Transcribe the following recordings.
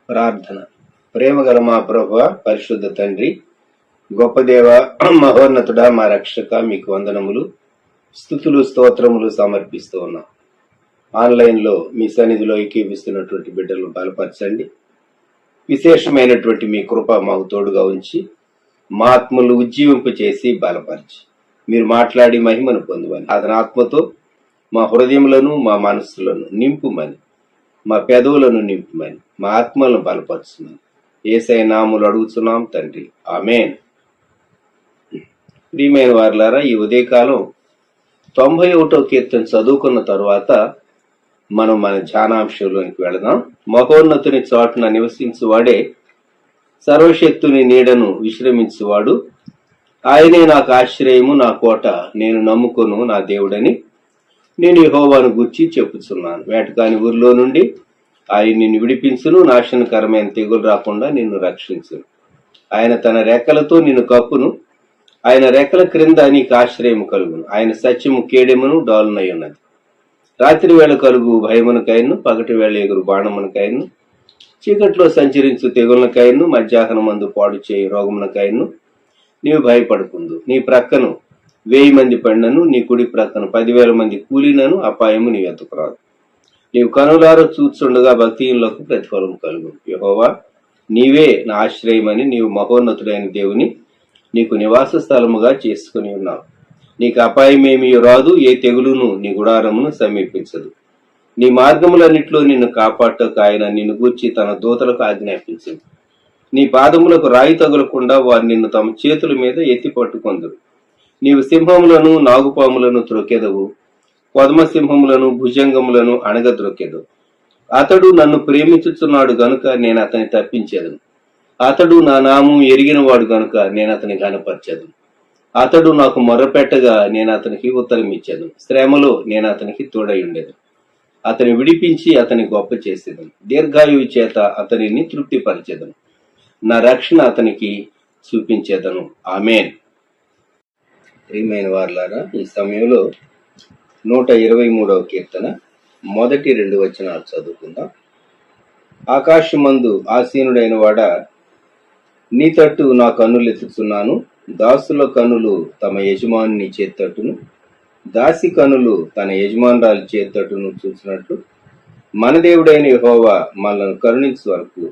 ప్రార్థన. ప్రేమగల మా ప్రభువ, పరిశుద్ధ తండ్రి, గొప్ప దేవ, మహోన్నతుడా, మా రక్షక, మీకు వందనములు, స్తుతులు, స్తోత్రములు సమర్పిస్తూ ఉన్నాం. ఆన్లైన్లో మీ సన్నిధిలో ఏకీపిస్తున్నటువంటి బిడ్డలను బలపరచండి. విశేషమైనటువంటి మీ కృప మాకు తోడుగా ఉంచి మా ఆత్మలు ఉజ్జీవింపు చేసి బలపరిచి మీరు మాట్లాడి మహిమను పొందువని, అతని ఆత్మతో మా హృదయములను మా మనస్సులను నింపుమని, మా పెదవులను నింపుమని, మా ఆత్మలను బలపరుచుమని యేసయ్య నామములో అడుగుతున్నాం తండ్రి, ఆమేన్. ప్రియమైన వారులారా, ఈ ఉదయకాలం 91వ కీర్తన చదువుకున్న తరువాత మనం మన ధ్యానాంశంలోనికి వెళదాం. మహోన్నతుని చాటున నివసించువాడే సర్వశక్తుని నీడను విశ్రమించువాడు. ఆయనే నాకు ఆశ్రయము, నా కోట, నేను నమ్ముకొను నా దేవుడని నేను యెహోవాను గూర్చి చెప్పుచున్నాను. వేటకాని ఊరిలో నుండి ఆయన నిన్ను విడిపించును, నాశనకరమైన తెగులు రాకుండా నిన్ను రక్షించును. ఆయన తన రెక్కలతో నిన్ను కప్పును, ఆయన రెక్కల క్రింద నీకు ఆశ్రయము కలుగును. ఆయన సత్యము కేడెమును డాలునై ఉన్నది. రాత్రి వేళ కలుగు భయమునకైను, పగటి వేళ ఎగురు బాణమునకైను, చీకట్లో సంచరించు తెగులకైను, మధ్యాహ్నమందు పాడు చేయి రోగమునకైను నీవు భయపడకుందు. నీ ప్రక్కను 1000 మంది పడినను, నీ కుడి ప్రక్కన 10,000 మంది కూలినను అపాయము నీ ఎత్తుకురాదు. నీవు కనులారో చూచుండగా భక్తిహీనులకు ప్రతిఫలం కలుగు. యెహోవా, నీవే నా ఆశ్రయమని నీవు మహోన్నతుడైన దేవుని నీకు నివాస స్థలముగా చేసుకుని ఉన్నావు. నీకు అపాయమేమీ రాదు, ఏ తెగులును నీ గుడారమును సమీపించదు. నీ మార్గములన్నిట్లో నిన్ను కాపాడటకు ఆయన నిన్ను గూర్చి తన దూతలకు ఆజ్ఞాపించింది. నీ పాదములకు రాయి తగులకుండా వారు నిన్ను తమ చేతుల మీద ఎత్తి పట్టుకొందురు. నీవు సింహములను నాగుపాములను త్రొక్కెదవు, పద్మసింహములను భుజంగములను అణగద్రొక్కెదవు. అతడు నన్ను ప్రేమించుచున్నాడు గనుక నేను అతని తప్పించేదను. అతడు నా నామం ఎరిగినవాడు గనుక నేను అతని ఘనపరచెదను. అతడు నాకు మొర్రపెట్టగా నేను అతనికి ఉత్తరం ఇచ్చేదను. శ్రమలో నేను అతనికి తోడై ఉండేదను. అతని విడిపించి అతని గొప్ప చేసేదను. దీర్ఘాయువు చేత అతనిని తృప్తిపరిచేదను. నా రక్షణ అతనికి చూపించేదను. ఆమేన్. ప్రియమైన వారులారా, ఈ సమయంలో 123వ కీర్తన మొదటి 2 వచనాలు చదువుకుందాం. ఆకాశమందు ఆసీనుడైన వాడా, నీ తట్టు నా కన్నులు ఎత్తుచున్నాను. దాసుల కన్నులు తమ యజమాని చేతట్టును, దాసి కన్నులు తన యజమానురాలి చేతట్టును చూసినట్లు మన దేవుడైన యెహోవా మనల్ని కరుణించు వరకు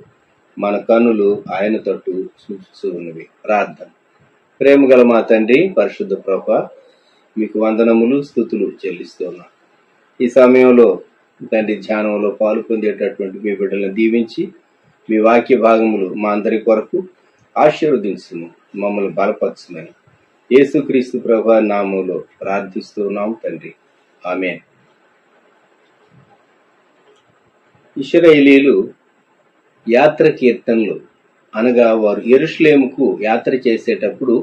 మన కన్నులు ఆయన తట్టు చూస్తూ ఉన్నవి. ప్రార్థన. ప్రేమగల మా తండ్రి, పరిశుద్ధ ప్రభువా, మీకు వందనములు, స్తుతులు చెల్లిస్తున్నాను. ఈ సమయంలో తండ్రి ధ్యానంలో పాలు పొందేటటువంటి మీ బిడ్డలను దీవించి మీ వాక్య భాగములు మా అందరి కొరకు ఆశీర్వదించును, మమ్మల్ని బలపరచుమని యేసుక్రీస్తు ప్రభువా నామములో ప్రార్థిస్తున్నాం తండ్రి, ఆమేన్. ఇశ్రాయేలీయులు యాత్ర కీర్తనలు అనగా వారు యెరూషలేముకు యాత్ర చేసేటప్పుడు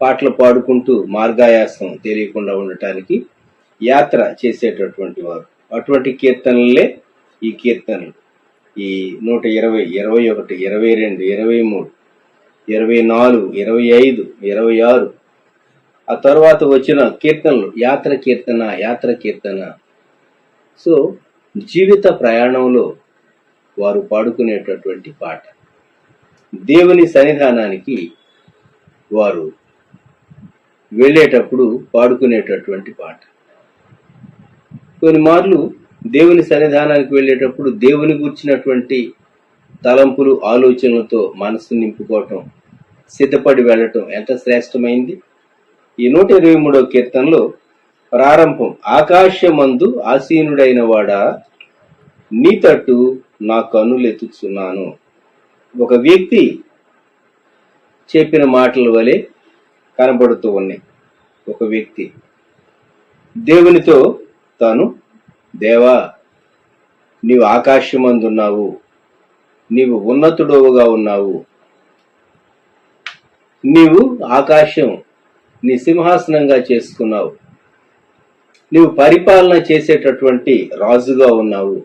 పాటలు పాడుకుంటూ మార్గాయాసం తెలియకుండా ఉండటానికి యాత్ర చేసేటటువంటి వారు. అటువంటి కీర్తనలే ఈ కీర్తనలు. ఈ 120, 21, 22, 23, 24, 25, 26 ఆ తర్వాత వచ్చిన కీర్తనలు యాత్ర కీర్తన. సో జీవిత ప్రయాణంలో వారు పాడుకునేటటువంటి పాట, దేవుని సన్నిధానానికి వారు వెళ్ళేటప్పుడు పాడుకునేటటువంటి పాట. కొన్ని మార్లు దేవుని సన్నిధానానికి వెళ్ళేటప్పుడు దేవుని గురించినటువంటి తలంపులు, ఆలోచనలతో మనసు నింపుకోవటం, సిద్ధపడి వెళ్ళటం ఎంత శ్రేష్టమైంది. ఈ 123వ కీర్తనలో ప్రారంభం, ఆకాశమందు ఆసీనుడైన వాడా, నీ తట్టు నా కన్నులు ఎత్తుచున్నాను. ఒక వ్యక్తి చెప్పిన మాటల వలె కనబడుతూ ఉన్నాయి. ఒక వ్యక్తి దేవునితో తాను, దేవా, నీవు ఆకాశమందున్నావు, నీవు ఉన్నతుడవుగా ఉన్నావు, నీవు ఆకాశం నీ సింహాసనంగా చేసుకున్నావు, నీవు పరిపాలన చేసేటటువంటి రాజుగా ఉన్నావు.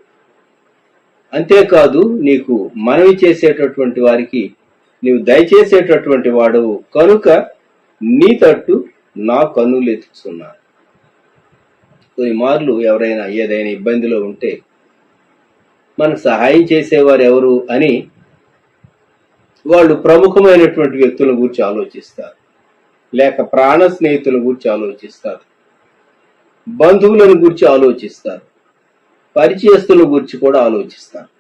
అంతేకాదు, నీకు మనవి చేసేటటువంటి వారికి నీవు దయచేసేటటువంటి వాడవు కనుక నీ తట్టు నా కన్నులు ఎత్తుచున్నాను. కొన్ని మార్లు ఎవరైనా ఏదైనా ఇబ్బందిలో ఉంటే మనకు సహాయం చేసేవారు ఎవరు అని వాళ్ళు ప్రముఖమైనటువంటి వ్యక్తుల గురించి ఆలోచిస్తారు, లేక ప్రాణ స్నేహితుల గురించి ఆలోచిస్తారు, బంధువులను గురించి ఆలోచిస్తారు, పరిచయస్తుల గురించి కూడా ఆలోచిస్తారు.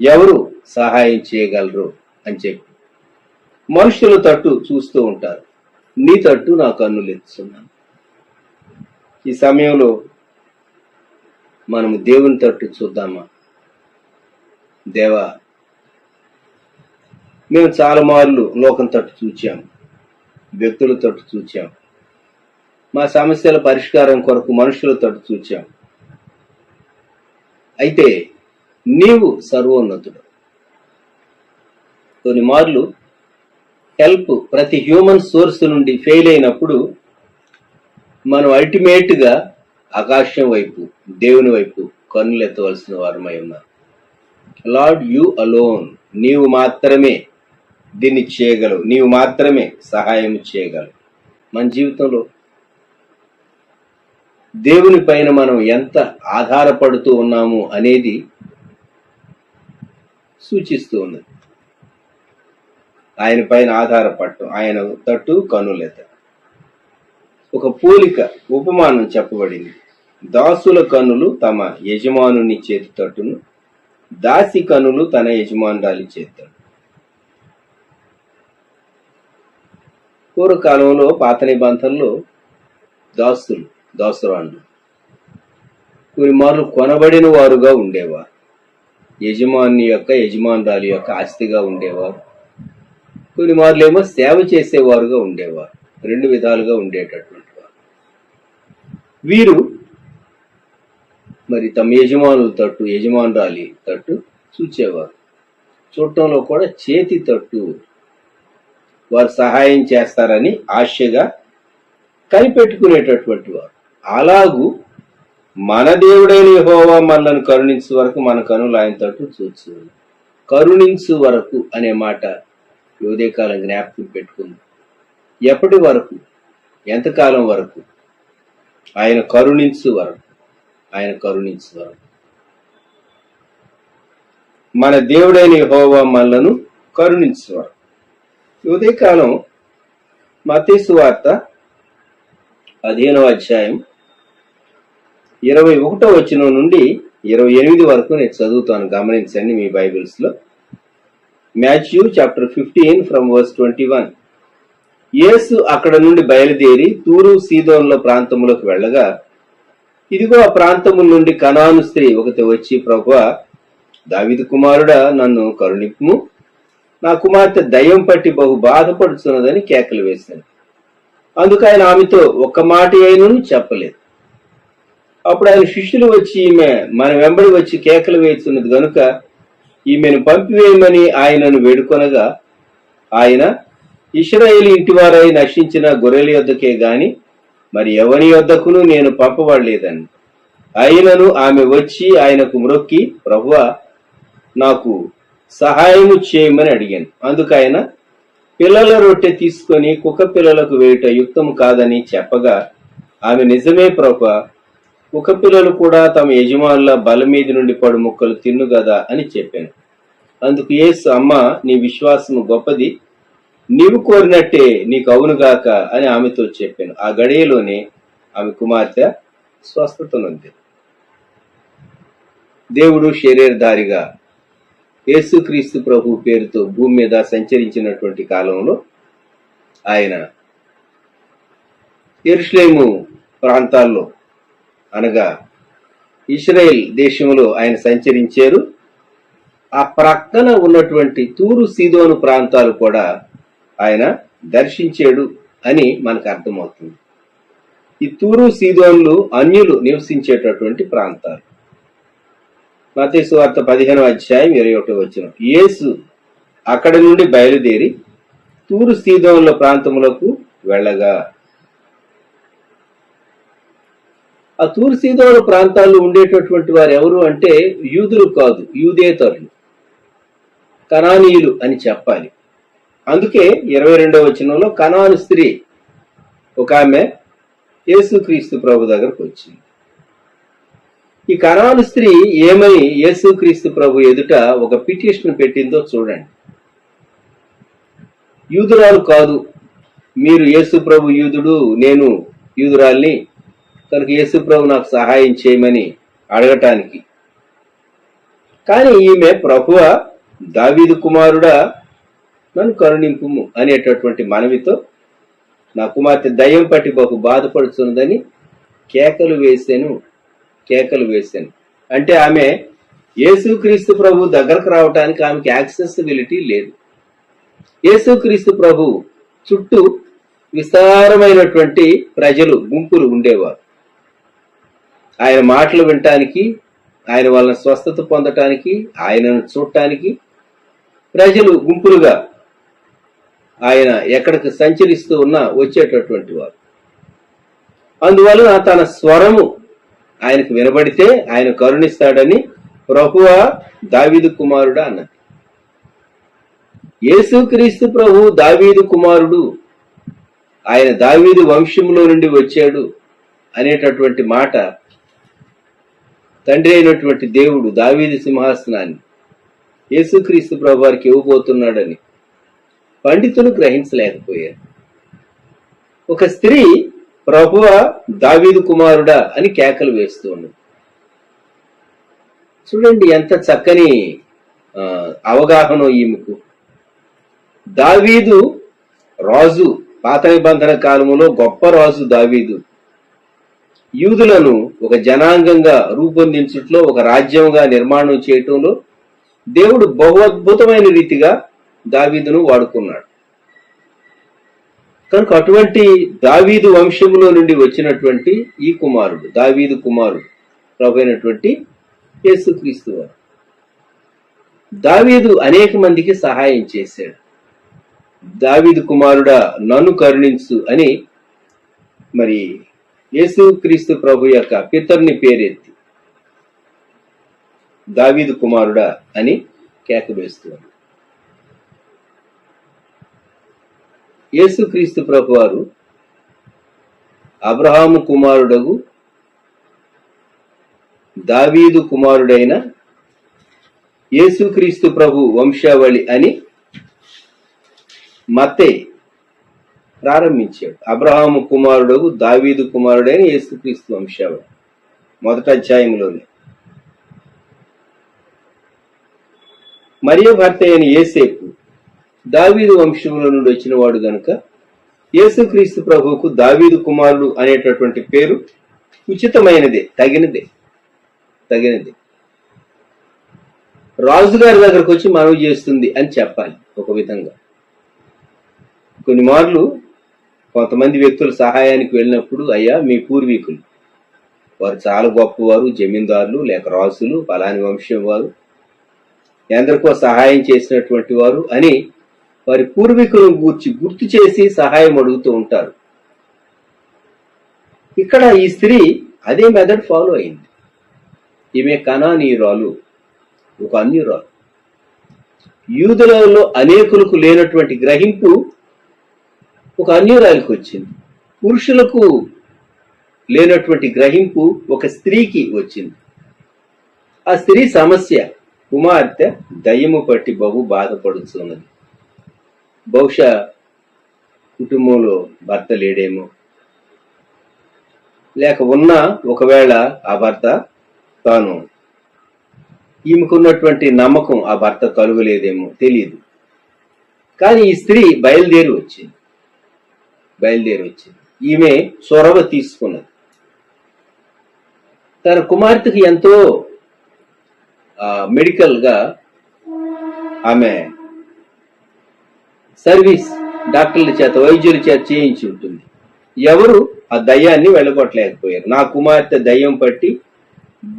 ఎవరు సహాయం చేయగలరు అని చెప్పి మనుషుల తట్టు చూస్తూ ఉంటారు. నీ తట్టు నా కన్నులు ఎత్తుతున్నాను. ఈ సమయంలో మనము దేవుని తట్టు చూద్దామా? దేవా, మేము చాలా మార్లు లోకం తట్టు చూచాము, వ్యక్తుల తట్టు చూచాం, మా సమస్యల పరిష్కారం కొరకు మనుషుల తట్టు చూచాం. అయితే నీవు సర్వోన్నతుడు. కొన్ని మార్లు హెల్ప్ ప్రతి హ్యూమన్ సోర్స్ నుండి ఫెయిల్ అయినప్పుడు మనం అల్టిమేట్ గా ఆకాశం వైపు, దేవుని వైపు కన్నులెత్తవలసిన వారమై ఉన్నాం. లార్డ్, యు అలోన్, నీవు మాత్రమే దీన్ని చేయగలవు, నీవు మాత్రమే సహాయం చేయగలవు. మన జీవితంలో దేవుని పైన మనం ఎంత ఆధారపడుతూ ఉన్నాము అనేది సూచిస్తూ ఉన్నది. ఆయన పైన ఆధారపడటం, ఆయన తట్టు కన్నులెత్త. ఒక పోలిక, ఉపమానం చెప్పబడింది. దాసుల కన్నులు తమ యజమానుని చేతి తట్టును, దాసి కన్నులు తన యజమానురాలి చేతి తట్టు. పూర్వకాలంలో పాత నిబంధనలో దాసురాండ్లు కొన్ని మార్లు కొనబడిన వారుగా ఉండేవారు, యజమానురాలి యొక్క ఆస్తిగా ఉండేవారు. కొన్ని మార్లు ఏమో సేవ చేసేవారుగా ఉండేవారు. రెండు విధాలుగా ఉండేటటువంటి వారు. వీరు మరి తమ యజమానుల తట్టు, యజమానురాలి తట్టు చూచేవారు. చూడటంలో కూడా చేతి తట్టు వారు సహాయం చేస్తారని ఆశగా కనిపెట్టుకునేటటువంటి వారు. అలాగూ మన దేవుడైన యెహోవా మనలను కరుణించు వరకు మన కనులు ఆయన తట్టు చూచు. కరుణించు వరకు అనే మాట ఉదయకాలం జ్ఞాపకం పెట్టుకుంది. ఎప్పటి వరకు, ఎంతకాలం వరకు? ఆయన కరుణించు వరకు, ఆయన కరుణించు వరకు. మన దేవుడైన యెహోవా మనలను కరుణించు వరకు. ఉదయకాలం మత్తయి సువార్త 15వ అధ్యాయం 21వ వచనం నుండి 28 వరకు నేను చదువుతాను, గమనించండి మీ బైబిల్స్ లో. Matthew chapter 15 from verse 21. యేసు అక్కడ నుండి బయలుదేరి తూరు సీదోనుల ప్రాంతములకు వెళ్ళగా, ఇదిగో ఆ ప్రాంతము నుండి కనాను స్త్రీ ఒకటి వచ్చి, ప్రభువా, దావీదు కుమారుడా, నన్ను కరుణింపుము, నా కుమార్తె దయ్యం పట్టి బహు బాధపడుతున్నదని కేకలు వేశాను. అందుకు ఆయన ఆమెతో ఒక్క మాట అయినను చెప్పలేదు. అప్పుడు ఆయన శిష్యులు వచ్చి, ఈమె మన వెంబడి వచ్చి కేకలు వేస్తున్నది గనుక ఈమెను పంపివేయమని ఆయనను వేడుకొనగా, ఆయన, ఇశ్రాయేలు ఇంటివారై నశించిన గొర్రెల యొద్దకే గాని మరి ఎవని యొద్దకును నేను పంపబడలేదని. అయినను ఆమె వచ్చి ఆయనకు మ్రొక్కి, ప్రభువా, నాకు సహాయము చేయమని అడిగాను. అందుకు ఆయన, పిల్లల రొట్టె తీసుకొని కుక్క పిల్లలకు వేయుట యుక్తము కాదని చెప్పగా, ఆమె, నిజమే ప్రభువా, కుక్క పిల్లలు కూడా తమ యజమానుల బల మీద నుండి పడు ముక్కలు తిన్ను గదా అని చెప్పాను. అందుకు యేసు, అమ్మ, నీ విశ్వాసము గొప్పది, నీవు కోరినట్టే నీకు అవునుగాక అని ఆమెతో చెప్పాను. ఆ గడియలోనే ఆమె కుమార్తె స్వస్థత నొందింది. దేవుడు శరీరధారిగా యేసుక్రీస్తు ప్రభు పేరుతో భూమి మీద సంచరించినటువంటి కాలంలో ఆయన యెరూషలేము ప్రాంతాల్లో, అనగా ఇశ్రాయేల్ దేశంలో ఆయన సంచరించారు. ఆ ప్రక్కన ఉన్నటువంటి తూరు సీదోను ప్రాంతాలు కూడా ఆయన దర్శించాడు అని మనకు అర్థమవుతుంది. ఈ తూరు సీదోన్లు అన్యులు నివసించేటటువంటి ప్రాంతాలు. మత్తయి సువార్త 15వ అధ్యాయం 21వ వచనం. యేసు అక్కడి నుండి బయలుదేరి తూరు సీదోనుల ప్రాంతములకు వెళ్ళగా, ఆ తూరు సీదోను ప్రాంతాల్లో ఉండేటటువంటి వారు ఎవరు అంటే యూదులు కాదు, యూదేతరులు, కనానీయులు అని చెప్పాలి. అందుకే 22వ వచనంలో కనాను స్త్రీ ఒక ఆమె యేసుక్రీస్తు ప్రభు దగ్గరకు వచ్చింది. ఈ కనాను స్త్రీ ఏమని యేసుక్రీస్తు ప్రభు ఎదుట ఒక పిటిషన్ పెట్టిందో చూడండి. యూదురాలు కాదు, మీరు యేసు ప్రభు యూదుడు, నేను యూదురాల్ని, కనుక యేసు ప్రభు నాకు సహాయం చేయమని అడగటానికి. కానీ ఈమె ప్రభువా, దావీదు కుమారుడా, నన్ను కరుణింపుము అనేటటువంటి మనవితో నా కుమార్తె దయ్యం పట్టి బహు బాధపడుతున్నదని కేకలు వేశాను. అంటే ఆమె యేసుక్రీస్తు ప్రభు దగ్గరకు రావటానికి ఆమెకి యాక్సెసిబిలిటీ లేదు. యేసుక్రీస్తు ప్రభు చుట్టూ విస్తారమైనటువంటి ప్రజలు గుంపులు ఉండేవారు. ఆయన మాటలు వినటానికి, ఆయన వాళ్ళని స్వస్థత పొందటానికి, ఆయనను చూడటానికి ప్రజలు గుంపులుగా ఆయన ఎక్కడికి సంచరిస్తూ ఉన్నా వచ్చేటటువంటి వారు. అందువలన తన స్వరము ఆయనకు వినబడితే ఆయన కరుణిస్తాడని ప్రభువా, దావీదు కుమారుడా అన్నది. యేసుక్రీస్తు ప్రభు దావీదు కుమారుడు, ఆయన దావీదు వంశంలో నుండి వచ్చాడు అనేటటువంటి మాట తండ్రి అయినటువంటి దేవుడు దావీదు సింహాసనాన్ని యేసుక్రీస్తు ప్రభు వారికి ఇవ్వబోతున్నాడని పండితులు గ్రహించలేకపోయారు. ఒక స్త్రీ ప్రభువా, దావీదు కుమారుడా అని కేకలు వేస్తూ ఉన్నది. చూడండి ఎంత చక్కని అవగాహన ఈమెకు. దావీదు రాజు, పాత నిబంధన కాలంలో గొప్ప రాజు దావీదు. యూదులను ఒక జనాంగంగా రూపొందించట్లో, ఒక రాజ్యంగా నిర్మాణం చేయటంలో దేవుడు బహు అద్భుతమైన రీతిగా దావీదును వాడుకున్నాడు. కనుక అటువంటి దావీదు వంశంలో నుండి వచ్చినటువంటి ఈ కుమారుడు, దావీదు కుమారుడు ప్రభు అయినటువంటి యేసుక్రీస్తు వారు. దావీదు అనేక మందికి సహాయం చేశాడు. దావీదు కుమారుడా, నన్ను కరుణించు అని మరి యేసుక్రీస్తు ప్రభు యొక్క పితరుని పేరెత్తి దావీదు కుమారుడా అని కేక వేస్తున్నాడు. యేసుక్రీస్తు ప్రభు వారు అబ్రహాము కుమారుడగు దావీదు కుమారుడైన యేసుక్రీస్తు ప్రభు వంశావళి అని మత్తయి ప్రారంభించాడు. అబ్రహాము కుమారుడగు దావీదు కుమారుడైన యేసుక్రీస్తు వంశావళి మొదటి అధ్యాయంలోనే. మరియ భర్త అయిన యేసేపు దావీదు వంశంలో నుండి వచ్చిన వాడు గనుక యేసుక్రీస్తు ప్రభువుకు దావీదు కుమారుడు అనేటటువంటి పేరు ఉచితమైనదే, తగినదే. రాజుగారి దగ్గరకు వచ్చి మనవి చేస్తుంది అని చెప్పాలి. ఒక విధంగా కొన్ని మార్లు కొంతమంది వ్యక్తుల సహాయానికి వెళ్ళినప్పుడు, అయ్యా మీ పూర్వీకులు వారు చాలా గొప్పవారు, జమీందారులు లేక రాజులు, ఫలాని వంశం వారు, ఎందరికో సహాయం చేసినటువంటి వారు అని వారి పూర్వీకులను గుర్తు చేసి సహాయం అడుగుతూ ఉంటారు. ఇక్కడ ఈ స్త్రీ అదే మెథడ్ ఫాలో అయింది. ఈమె కనానీయురాలు, ఒక అన్యురాలు. యూదులలో అనేకులకు లేనటువంటి గ్రహింపు ఒక అన్యురాలికి వచ్చింది. పురుషులకు లేనటువంటి గ్రహింపు ఒక స్త్రీకి వచ్చింది. ఆ స్త్రీ సమస్య, కుమార్తె దయ్యము పట్టి బహు బాధపడుతున్నది. బహుశా కుటుంబంలో భర్త లేడేమో, లేక ఉన్నా ఒకవేళ ఆ భర్త తాను ఈమెకున్నటువంటి నమ్మకం ఆ భర్త కలుగలేదేమో తెలియదు. కానీ ఈ స్త్రీ బయలుదేరి వచ్చింది. ఈమె చొరవ తీసుకున్నది. తన కుమార్తెకి ఎంతో మెడికల్ గా ఆమె సర్వీస్ డాక్టర్ల చేత, వైద్యుల చేత చేయించి ఉంటుంది. ఎవరు ఆ దయ్యాన్ని వెళ్ళగొట్టలేకపోయారు. నా కుమార్తె దయ్యం పట్టి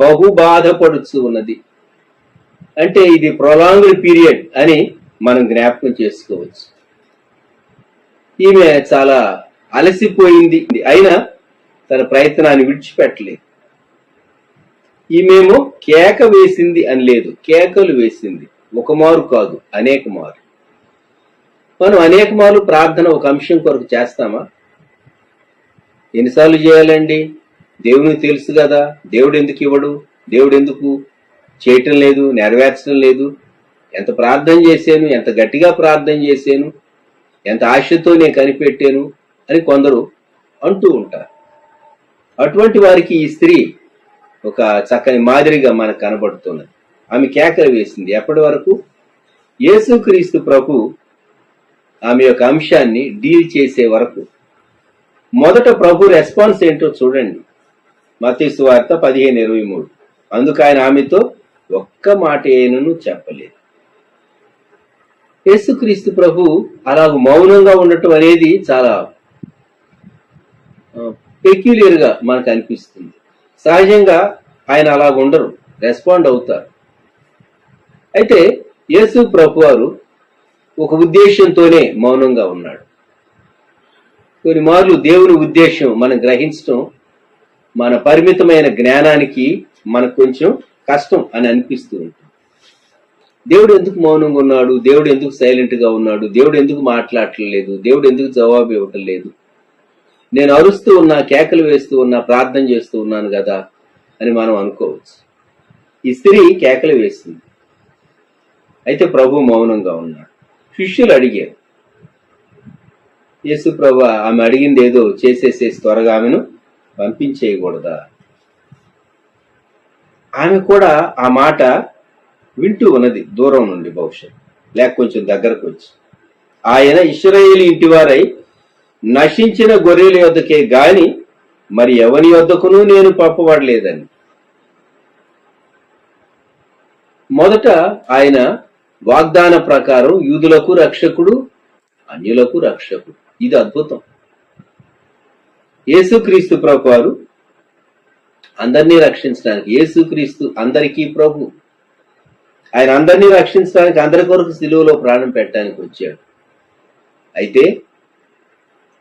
బహు బాధపడుతూ ఉన్నది అంటే ఇది ప్రొలాంగ్డ్ పీరియడ్ అని మనం జ్ఞాపకం చేసుకోవచ్చు. ఈమె చాలా అలసిపోయింది, అయినా తన ప్రయత్నాన్ని విడిచిపెట్టలేదు. ఈమెమో కేక వేసింది అని లేదు, కేకలు వేసింది. ఒక మారు కాదు, అనేక మారు. మనం అనేక మార్లు ప్రార్థన ఒక అంశం కొరకు చేస్తామా? ఎన్నిసార్లు చేయాలండి? దేవునికి తెలుసు కదా, దేవుడు ఎందుకు ఇవ్వడు? దేవుడు ఎందుకు చేయటం లేదు, నెరవేర్చడం లేదు? ఎంత ప్రార్థన చేశాను, ఎంత గట్టిగా ప్రార్థన చేశాను, ఎంత ఆశతో నేను కనిపెట్టాను అని కొందరు అంటూ ఉంటారు. అటువంటి వారికి ఈ స్త్రీ ఒక చక్కని మాదిరిగా మనకు కనబడుతున్నది. ఆమె కేకలు వేసింది. ఎప్పటి వరకు? యేసుక్రీస్తు ప్రభు ఆమె యొక్క అంశాన్ని డీల్ చేసే వరకు. మొదట ప్రభు రెస్పాన్స్ ఏంటో చూడండి. మత్తయి సువార్త 15:23. అందుకు ఆయన ఆమెతో ఒక్క మాట ఏనను చెప్పలేదు. యేసుక్రీస్తు ప్రభు అలా మౌనంగా ఉండటం అనేది చాలా పెక్యులియర్ గా మనకు అనిపిస్తుంది. సహజంగా ఆయన అలా ఉండరు, రెస్పాండ్ అవుతారు. అయితే యేసు ప్రభు వారు ఒక ఉద్దేశంతోనే మౌనంగా ఉన్నాడు. కొన్ని మార్లు దేవుని ఉద్దేశం మనం గ్రహించడం మన పరిమితమైన జ్ఞానానికి మనకు కొంచెం కష్టం అని అనిపిస్తూ ఉంటుంది. దేవుడు ఎందుకు మౌనంగా ఉన్నాడు, దేవుడు ఎందుకు సైలెంట్ గా ఉన్నాడు, దేవుడు ఎందుకు మాట్లాడట్లేదు, దేవుడు ఎందుకు జవాబు ఇవ్వటం లేదు, నేను అరుస్తూ ఉన్నా, కేకలు వేస్తూ ఉన్నా, ప్రార్థన చేస్తూ ఉన్నాను కదా అని మనం అనుకోవచ్చు. ఈ స్త్రీ కేకలు వేసింది, అయితే ప్రభు మౌనంగా ఉన్నాడు. శిష్యులు అడిగారు, యేసు ప్రభు ఆమె అడిగింది ఏదో చేసేసేసి త్వరగా ఆమెను పంపించేయకూడదా? ఆమె కూడా ఆ మాట వింటూ ఉన్నది దూరం నుండి, బహుశా లేక కొంచెం దగ్గరకు వచ్చి. ఆయన ఇశ్రాయేలు ఇంటివారై నశించిన గొర్రెల యొద్దకే గాని మరి ఎవని యొద్దకును నేను పంపబడలేదని. మొదట ఆయన వాగ్దాన ప్రకారం యూదులకు రక్షకుడు, అన్యులకు రక్షకుడు. ఇది అద్భుతం. యేసుక్రీస్తు ప్రభు వారు అందరినీ రక్షించడానికి, యేసుక్రీస్తు అందరికీ ప్రభు, ఆయన అందరినీ రక్షించడానికి, అందరి కొరకు సిలువలో ప్రాణం పెట్టడానికి వచ్చాడు. అయితే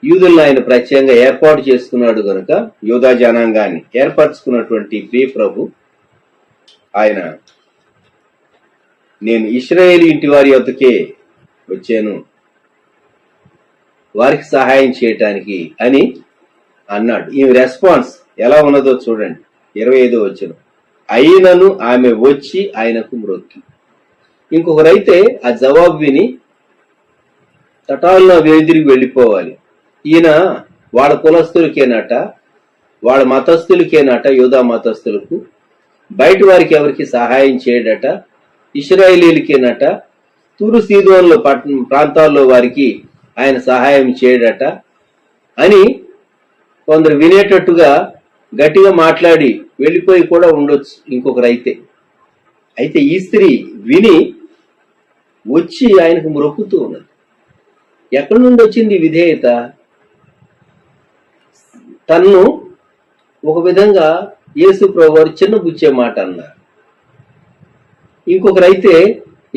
యూదులను ఆయన ప్రత్యేకంగా ఏర్పాటు చేసుకున్నాడు గనుక, యూదా జనాంగాన్ని ఏర్పరచుకున్నటువంటి ప్రియ ప్రభు ఆయన, నేను ఇశ్రాయేలు ఇంటి వారి యొద్దకే వచ్చాను, వారికి సహాయం చేయటానికి అని అన్నాడు. ఈ రెస్పాన్స్ ఎలా ఉన్నదో చూడండి. 25వ వచనం. అయినను ఆమె వచ్చి ఆయనకు మ్రొక్కి. ఇంకొకరైతే ఆ జవాబు విని తటాలను వెదిరిగి వెళ్ళిపోవాలి. ఈయన వాళ్ళ కులస్తులకేనట, వాళ్ళ మతస్థులకేనట, యూదా మతస్థులకు, బయట వారికి ఎవరికి సహాయం చేయడట, ఇశ్రాయేలీలకేనట, తూరు సీదోన్ల ప్రాంతాల్లో వారికి ఆయన సహాయం చేయడట అని కొందరు వినేటట్టుగా గట్టిగా మాట్లాడి వెళ్ళిపోయి కూడా ఉండొచ్చు ఇంకొకరైతే. అయితే ఈ స్త్రీ విని వచ్చి ఆయనకు మ్రొక్కుతూ ఉన్నది. ఎక్కడి నుండి వచ్చింది విధేయత? తన్ను ఒక విధంగా యేసు ప్రభువారు చిన్న బుచ్చే మాట అన్నారు. ఇంకొకరైతే,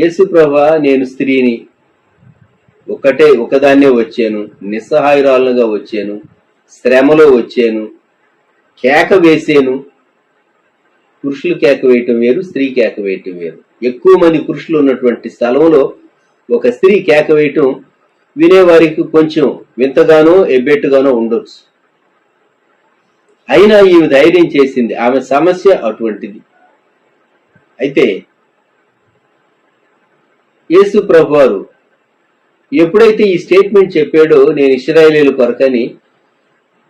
యేసు ప్రభువా నేను స్త్రీని, ఒకదాన్నే వచ్చాను, నిస్సహాయురాలుగా వచ్చాను, శ్రమలో వచ్చాను, కేక వేసాను. పురుషులు కేక వేయటం వేరు, స్త్రీ కేక వేయటం వేరు. ఎక్కువ మంది పురుషులు ఉన్నటువంటి స్థలంలో ఒక స్త్రీ కేక వేయటం వినేవారికి కొంచెం వింతగానో ఎబ్బెట్టుగానో ఉండొచ్చు. అయినా ఈమె ధైర్యం చేసింది, ఆమె సమస్య అటువంటిది. అయితే యేసు ప్రభువారు ఎప్పుడైతే ఈ స్టేట్మెంట్ చెప్పాడో, నేను ఇశ్రాయేలీయుల కొరకని,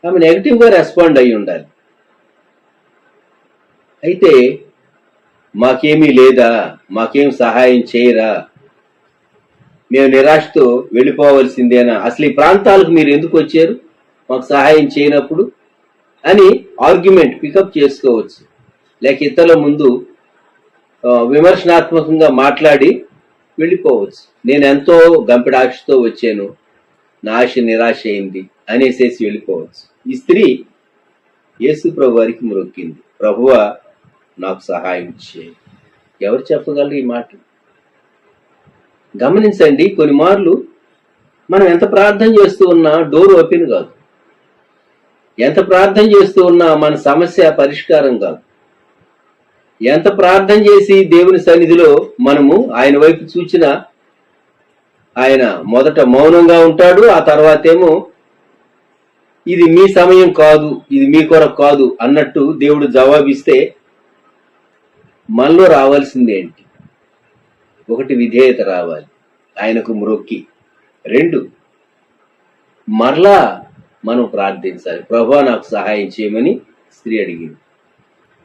ఆమె నెగిటివ్ గా రెస్పాండ్ అయి ఉండాలి. అయితే మాకేమీ లేదా, మాకేం సహాయం చేయరా, మేము నిరాశతో వెళ్ళిపోవలసిందేనా, అసలు ఈ ప్రాంతాలకు మీరు ఎందుకు వచ్చారు మాకు సహాయం చేయనప్పుడు అని ఆర్గ్యుమెంట్ పికప్ చేసుకోవచ్చు. లేక ఇతరుల ముందు విమర్శనాత్మకంగా మాట్లాడి వెళ్ళిపోవచ్చు. నేను ఎంతో గంపెడ ఆశతో వచ్చాను, నా ఆశ నిరాశ అయింది అనేసేసి వెళ్ళిపోవచ్చు. ఈ స్త్రీ యేసు ప్రభు వారికి మ్రొక్కింది, ప్రభువా నాకు సహాయం చేయి. ఎవరు చెప్పగలరు ఈ మాట? గమనించండి, కొన్ని మార్లు మనం ఎంత ప్రార్థన చేస్తూ ఉన్నా డోర్ ఓపెన్ కాదు, ఎంత ప్రార్థన చేస్తూ ఉన్నా మన సమస్య పరిష్కారం కాదు. ఎంత ప్రార్థన చేసి దేవుని సన్నిధిలో మనము ఆయన వైపు చూచినా ఆయన మొదట మౌనంగా ఉంటాడు, ఆ తర్వాతేమో ఇది మీ సమయం కాదు, ఇది మీ కొరకు కాదు అన్నట్టు దేవుడు జవాబిస్తే మనలో రావాల్సింది ఏంటి? ఒకటి, విధేయత రావాలి, ఆయనకు మ్రొక్కి. రెండు, మరలా మనం ప్రార్థించాలి. ప్రభువా నాకు సహాయం చేయమని స్త్రీ అడిగింది.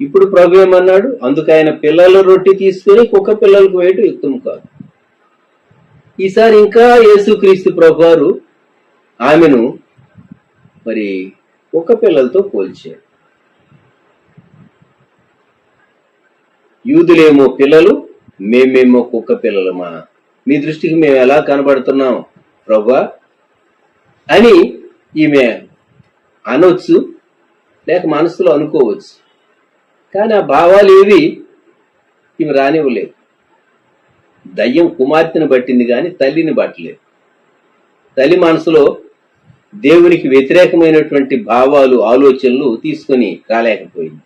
ఇప్పుడు ప్రభు ఏమన్నాడు? అందుకు ఆయన పిల్లల రొట్టె తీసుకుని కుక్క పిల్లలకు వేయటం యుక్తం కాదు. ఈసారి ఇంకా యేసుక్రీస్తు ప్రభువారు ఆమెను మరి కుక్క పిల్లలతో పోల్చాడు. యూదులేమో పిల్లలు, మేమేమో కుక్క పిల్లలమా? మీ దృష్టికి మేము ఎలా కనబడుతున్నాం ప్రభువా అని ఈమె అనొచ్చు, లేక మనసులో అనుకోవచ్చు. కానీ ఆ భావాలు ఏవి ఈమె రానివ్వలేదు. దయ్యం కుమార్తెను పట్టింది కానీ తల్లిని పట్టలేదు. తల్లి మనసులో దేవునికి వ్యతిరేకమైనటువంటి భావాలు, ఆలోచనలు తీసుకొని రాలేకపోయింది.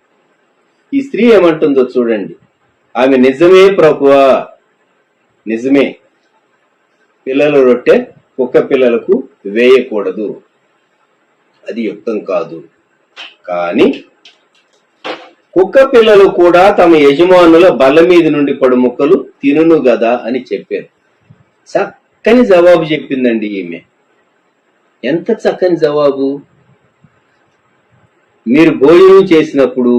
ఈ స్త్రీ ఏమంటుందో చూడండి. ఆమె, నిజమే ప్రభువా, నిజమే, పిల్లల రొట్టె కుక్క పిల్లలకు వేయకూడదు, అది యుక్తం కాదు. కానీ కుక్క పిల్లలు కూడా తమ యజమానుల బల్ల మీద నుండి పడు ముక్కలు తినును గదా అని చెప్పారు. చక్కని జవాబు చెప్పిందండి ఈమె. ఎంత చక్కని జవాబు! మీరు భోజనం చేసినప్పుడు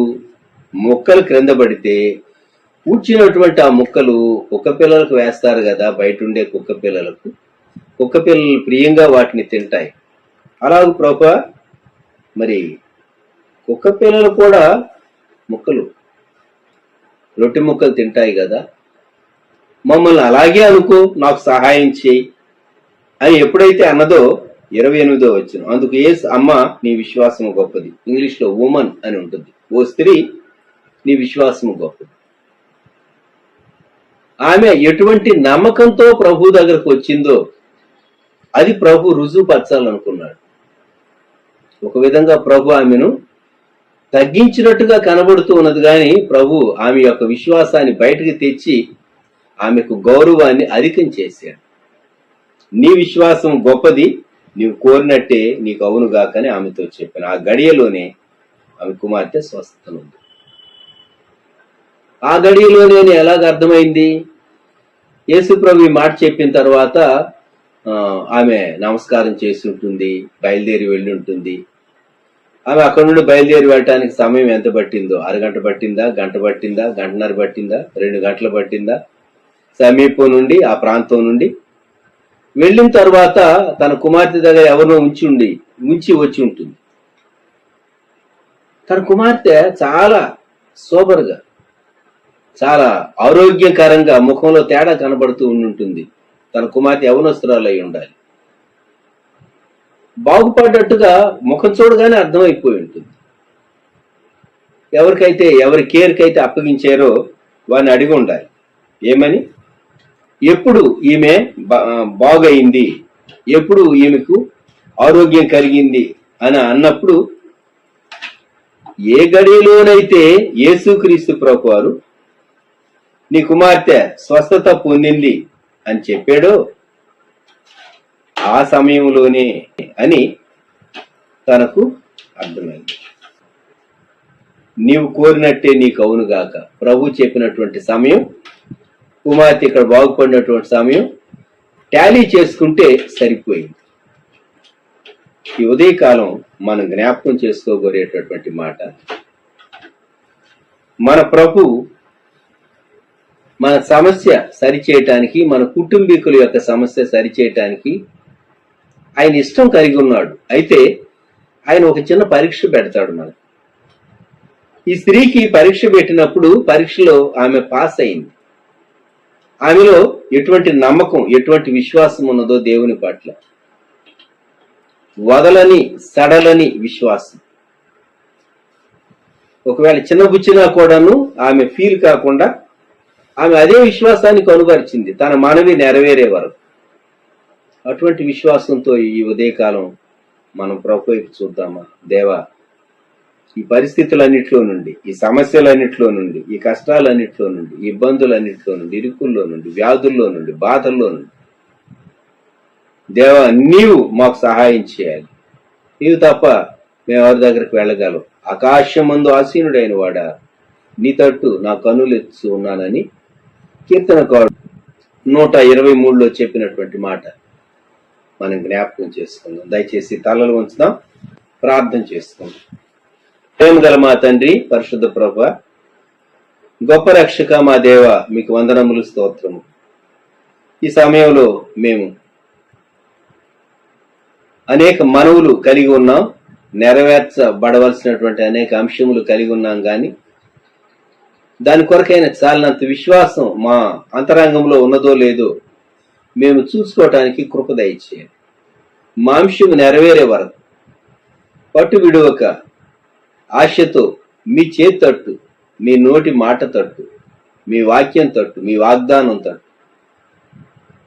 ముక్కలు క్రింద పడితే కూర్చున్నటువంటి ఆ ముక్కలు కుక్క పిల్లలకు వేస్తారు కదా, బయట ఉండే కుక్క పిల్లలకు. కుక్క పిల్లలు ప్రియంగా వాటిని తింటాయి. అలాగే ప్రభువా, మరి కుక్క పిల్లలు కూడా ముక్కలు, రొట్టె ముక్కలు తింటాయి కదా, మమ్మల్ని అలాగే అనుకో, నాకు సహాయం చేయి అని ఎప్పుడైతే అన్నదో 28వ వచనం. అందుకు యేసు, అమ్మ నీ విశ్వాసము గొప్పది. ఇంగ్లీష్ లో ఉమన్ అని ఉంటుంది. ఓ స్త్రీ, నీ విశ్వాసము గొప్పది. ఆమె ఎటువంటి నమ్మకంతో ప్రభు దగ్గరకు వచ్చిందో అది ప్రభు రుజువుపరచాలనుకున్నాడు. ఒక విధంగా ప్రభు ఆమెను తగ్గించినట్టుగా కనబడుతూ ఉన్నది, కానీ ప్రభు ఆమె యొక్క విశ్వాసాన్ని బయటకు తెచ్చి ఆమెకు గౌరవాన్ని అధికం చేశాడు. నీ విశ్వాసం గొప్పది, నీవు కోరినట్టే నీకు అవునుగాకని ఆమెతో చెప్పాను. ఆ గడియలోనే ఆమె కుమార్తె స్వస్థనుంది. ఆ గడియలోనే ఎలాగ అర్థమైంది? యేసు ప్రభు ఈ మాట చెప్పిన తర్వాత ఆమె నమస్కారం చేసి ఉంటుంది, బయలుదేరి వెళ్ళి ఉంటుంది. ఆమె అక్కడ నుండి బయలుదేరి వెళ్ళటానికి సమయం ఎంత పట్టిందో, అరగంట పట్టిందా, గంట పట్టిందా, గంటన్నర పట్టిందా, 2 గంటలు పట్టిందా? సమీపం నుండి, ఆ ప్రాంతం నుండి వెళ్ళిన తర్వాత తన కుమార్తె దగ్గర ఎవరినో ఉంచి వచ్చి ఉంటుంది. తన కుమార్తె చాలా సోబర్గా, చాలా ఆరోగ్యకరంగా, ముఖంలో తేడా కనబడుతూ ఉంటుంది. తన కుమార్తె యవనస్తురాలు అయి ఉండాలి. బాగుపడ్డట్టుగా ముఖం చూడగానే అర్థమైపోయి ఉంటుంది. ఎవరి కేర్కైతే అప్పగించారో వారిని అడిగి ఉండాలి, ఏమని, ఎప్పుడు ఈమె బాగయింది, ఎప్పుడు ఈమెకు ఆరోగ్యం కలిగింది అని అన్నప్పుడు, ఏ గడిలోనైతే యేసుక్రీస్తు ప్రభువారు నీ కుమార్తె స్వస్థత పొందింది అని చెప్పాడో ఆ సమయంలోనే అని తనకు అర్థమైంది. నీవు కోరినట్టే నీకు అవునుగాక. ప్రభు చెప్పినటువంటి సమయం, కుమార్తె ఇక్కడ బాగుపడినటువంటి సమయం టాలీ చేసుకుంటే సరిపోయింది. ఈ ఉదయకాలం మనం జ్ఞాపకం చేసుకోగోరేటటువంటి మాట, మన ప్రభు మన సమస్య సరిచేయటానికి, మన కుటుంబీకుల యొక్క సమస్య సరిచేయటానికి ఆయన ఇష్టం కలిగి ఉన్నాడు. అయితే ఆయన ఒక చిన్న పరీక్ష పెడతాడు మనకు. ఈ స్త్రీకి పరీక్ష పెట్టినప్పుడు పరీక్షలో ఆమె పాస్ అయింది. ఆమెలో ఎటువంటి నమ్మకం, ఎటువంటి విశ్వాసం ఉన్నదో దేవుని పట్ల, వదలని సడలని విశ్వాసం. ఒకవేళ చిన్నబుచ్చినా కూడాను ఆమె ఫీల్ కాకుండా ఆమె అదే విశ్వాసాన్ని కనుగరిచింది తన మనవి నెరవేరే వరకు. అటువంటి విశ్వాసంతో ఈ ఉదయకాలం మనం ప్రభు వైపు చూద్దామా? దేవా, ఈ పరిస్థితులన్నిట్లో నుండి, ఈ సమస్యలన్నిట్లో నుండి, ఈ కష్టాలన్నిట్లో నుండి, ఈ ఇబ్బందులన్నిట్లో నుండి, ఇరుకుల్లో నుండి, వ్యాధుల్లో నుండి, బాధల్లో నుండి దేవా నీవు మాకు సహాయం చేయాలి. నీవు తప్ప మేము ఎవరి దగ్గరికి వెళ్ళగలం. ఆకాశమందు ఆసీనుడైన వాడా, నీ తట్టు నా కన్నులెత్తి ఉన్నానని కీర్తనకారుడు 123లో చెప్పినటువంటి మాట మనం జ్ఞాపకం చేసుకుందాం. దయచేసి తలలు ఉంచుదాం, ప్రార్థన చేసుకుందాం. ప్రేమ గల మా తండ్రి, పరిశుద్ధ ప్రభువా, గొప్ప రక్షక మా దేవ, మీకు వందనములు, స్తోత్రము. ఈ సమయంలో మేము అనేక మనవులు కలిగి ఉన్నాం, నెరవేర్చబడవలసినటువంటి అనేక అంశములు కలిగి ఉన్నాం. కానీ దాని కొరకైన చాలినంత విశ్వాసం మా అంతరంగంలో ఉన్నదో లేదో మేము చూసుకోవటానికి కృప దయచేయండి. మా అంశము నెరవేరే వరకు పట్టు విడువక ఆశతో మీ చేతి తట్టు, మీ నోటి మాట తట్టు, మీ వాక్యం తట్టు, మీ వాగ్దానం తట్టు,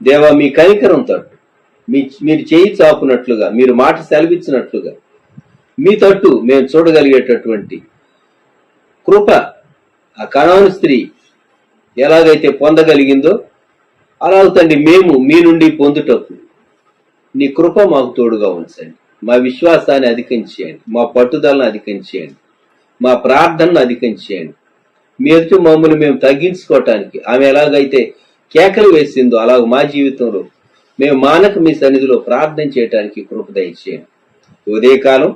దేవా మీ కనికరం తట్టు, మీరు చేయి చాపునట్లుగా, మీరు మాట సెలవిచ్చినట్లుగా మీ తట్టు మేము చూడగలిగేటటువంటి కృప ఆ కనాను స్త్రీ ఎలాగైతే పొందగలిగిందో అలాగ తండ్రి మేము మీ నుండి పొందుటకు నీ కృప మాకు తోడుగా ఉంచండి. మా విశ్వాసాన్ని అధికం చేయండి, మా పట్టుదలను అధికం చేయండి, మా ప్రార్థనను అధికం చేయండి. మీ ఎదుటి మమ్మల్ని మేము తగ్గించుకోవటానికి ఆమె ఎలాగైతే కేకలు వేసిందో అలాగ మా జీవితంలో మేము మానక మీ సన్నిధిలో ప్రార్థన చేయడానికి కృప దయచేయండి. ఉదయకాలం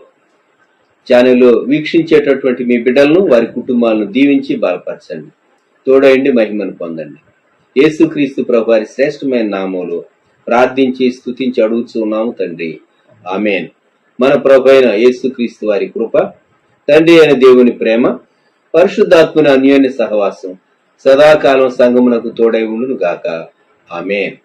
ఛానల్లో వీక్షించేటటువంటి మీ బిడ్డలను, వారి కుటుంబాలను దీవించి బలపరచండి. తోడయండి, మహిమను పొందండి. యేసుక్రీస్తు ప్రభు వారి శ్రేష్టమైన నామములో ప్రార్థించి స్తుతించి అడుగుతున్నాము తండ్రి, ఆమేన్. మన ప్రభు అయిన యేసుక్రీస్తు వారి కృప, తండ్రి అయిన దేవుని ప్రేమ, పరిశుద్ధాత్మని అన్యోన్య సహవాసం సదాకాలం సంగమునకు తోడై ఉండును గాక. ఆమేన్.